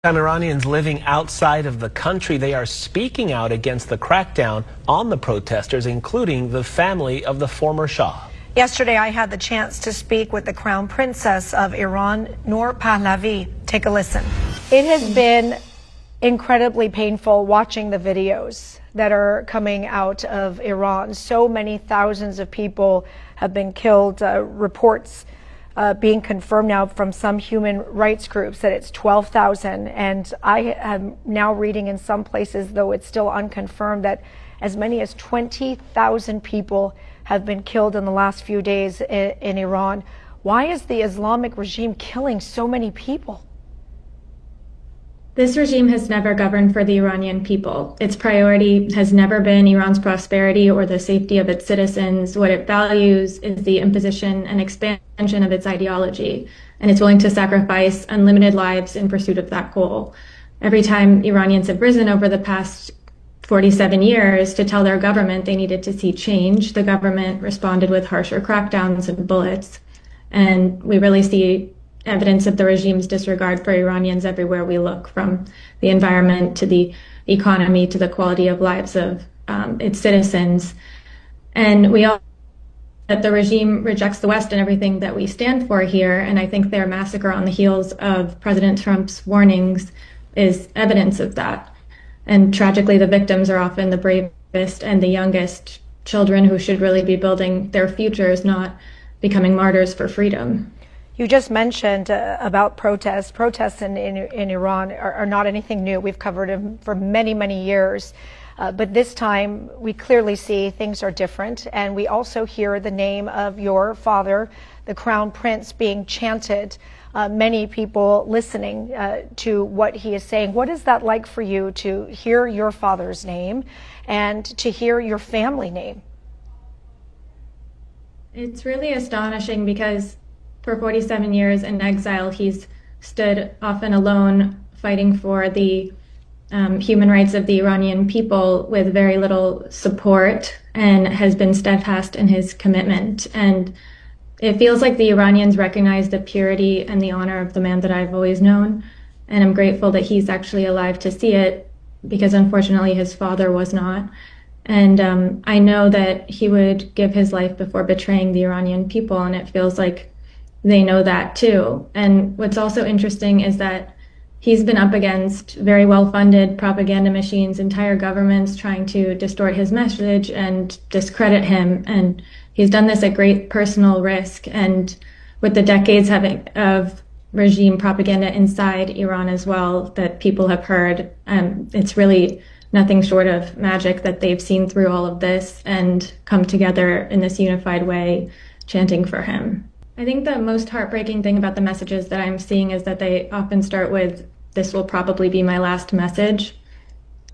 Iranians living outside of the country, they are speaking out against the crackdown on the protesters, including the family of the former Shah. Yesterday, I had the chance to speak with the Crown Princess of Iran, Noor Pahlavi. Take a listen. It has been incredibly painful watching the videos that are coming out of Iran. So many thousands of people have been killed. Reports being confirmed now from some human rights groups that it's 12,000. And I am now reading in some places, though it's still unconfirmed, that as many as 20,000 people have been killed in the last few days in Iran. Why is the Islamic regime killing so many people? This regime has never governed for the Iranian people. Its priority has never been Iran's prosperity or the safety of its citizens. What it values is the imposition and expansion of its ideology, and it's willing to sacrifice unlimited lives in pursuit of that goal. Every time Iranians have risen over the past 47 years to tell their government they needed to see change, the government responded with harsher crackdowns and bullets. And we really see evidence of the regime's disregard for Iranians everywhere we look, from the environment to the economy to the quality of lives of its citizens. And we all that the regime rejects the West and everything that we stand for here. And I think their massacre on the heels of President Trump's warnings is evidence of that. And tragically, the victims are often the bravest and the youngest children who should really be building their futures, not becoming martyrs for freedom. You just mentioned about protests. Protests in Iran are not anything new. We've covered them for many, many years. But this time, we clearly see things are different. And we also hear the name of your father, the Crown Prince, being chanted. Many people listening to what he is saying. What is that like for you to hear your father's name and to hear your family name? It's really astonishing because for 47 years in exile, he's stood often alone fighting for the human rights of the Iranian people with very little support, and has been steadfast in his commitment. And it feels like the Iranians recognize the purity and the honor of the man that I've always known. And I'm grateful that he's actually alive to see it, because unfortunately his father was not. And I know that he would give his life before betraying the Iranian people, and it feels like they know that too. And what's also interesting is that he's been up against very well-funded propaganda machines, entire governments trying to distort his message and discredit him. And he's done this at great personal risk. And with the decades of regime propaganda inside Iran as well that people have heard, it's really nothing short of magic that they've seen through all of this and come together in this unified way, chanting for him. I think the most heartbreaking thing about the messages that I'm seeing is that they often start with, "This will probably be my last message."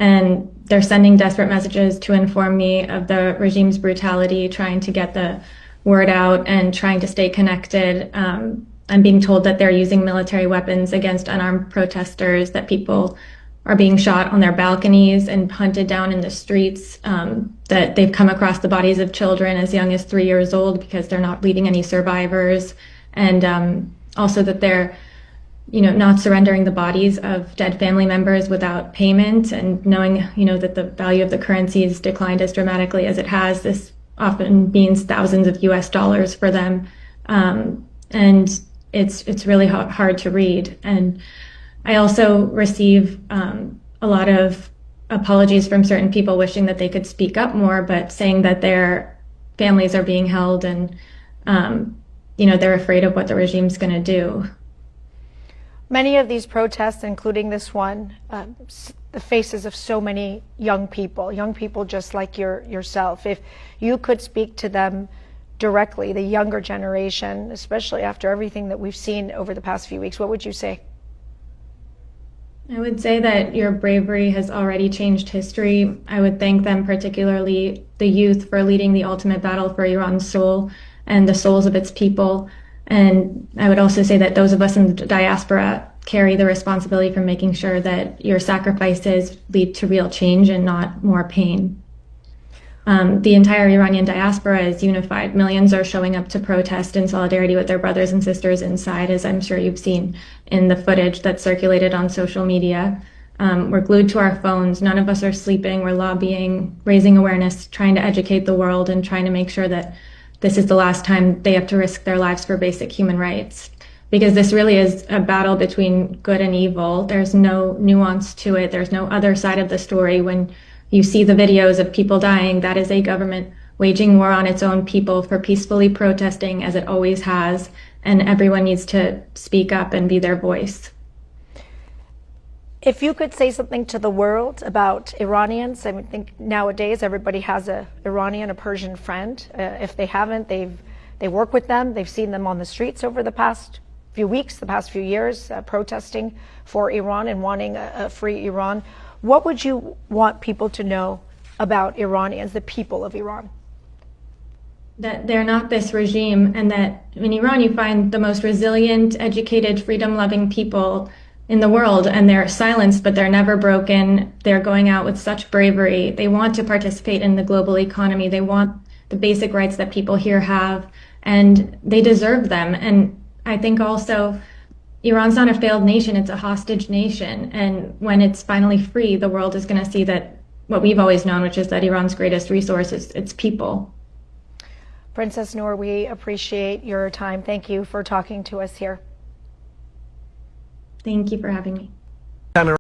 And they're sending desperate messages to inform me of the regime's brutality, trying to get the word out and trying to stay connected. I'm being told that they're using military weapons against unarmed protesters, that people are being shot on their balconies and hunted down in the streets, that they've come across the bodies of children as young as 3 years old because they're not leaving any survivors, and also that they're not surrendering the bodies of dead family members without payment, and knowing that the value of the currency has declined as dramatically as it has. This often means thousands of US dollars for them, and it's really hard to read. And I also receive a lot of apologies from certain people wishing that they could speak up more, but saying that their families are being held and, they're afraid of what the regime's going to do. Many of these protests, including this one, the faces of so many young people just like yourself. If you could speak to them directly, the younger generation, especially after everything that we've seen over the past few weeks, what would you say? I would say that your bravery has already changed history. I would thank them, particularly the youth, for leading the ultimate battle for Iran's soul and the souls of its people. And I would also say that those of us in the diaspora carry the responsibility for making sure that your sacrifices lead to real change and not more pain. The entire Iranian diaspora is unified. Millions are showing up to protest in solidarity with their brothers and sisters inside, as I'm sure you've seen in the footage that's circulated on social media. We're glued to our phones. None of us are sleeping. We're lobbying, raising awareness, trying to educate the world, and trying to make sure that this is the last time they have to risk their lives for basic human rights. Because this really is a battle between good and evil. There's no nuance to it. There's no other side of the story. When you see the videos of people dying, that is a government waging war on its own people for peacefully protesting, as it always has, and everyone needs to speak up and be their voice. If you could say something to the world about Iranians, I think nowadays everybody has a Iranian, a Persian friend. If they haven't, they work with them. They've seen them on the streets over the past few weeks, the past few years, protesting for Iran and wanting a free Iran. What would you want people to know about Iranians, the people of Iran? That they're not this regime, and that in Iran you find the most resilient, educated, freedom-loving people in the world, and they're silenced, but they're never broken. They're going out with such bravery. They want to participate in the global economy. They want the basic rights that people here have, and they deserve them. And I think also Iran's not a failed nation, it's a hostage nation. And when it's finally free, the world is going to see that what we've always known, which is that Iran's greatest resource is its people. Princess Noor, we appreciate your time. Thank you for talking to us here. Thank you for having me.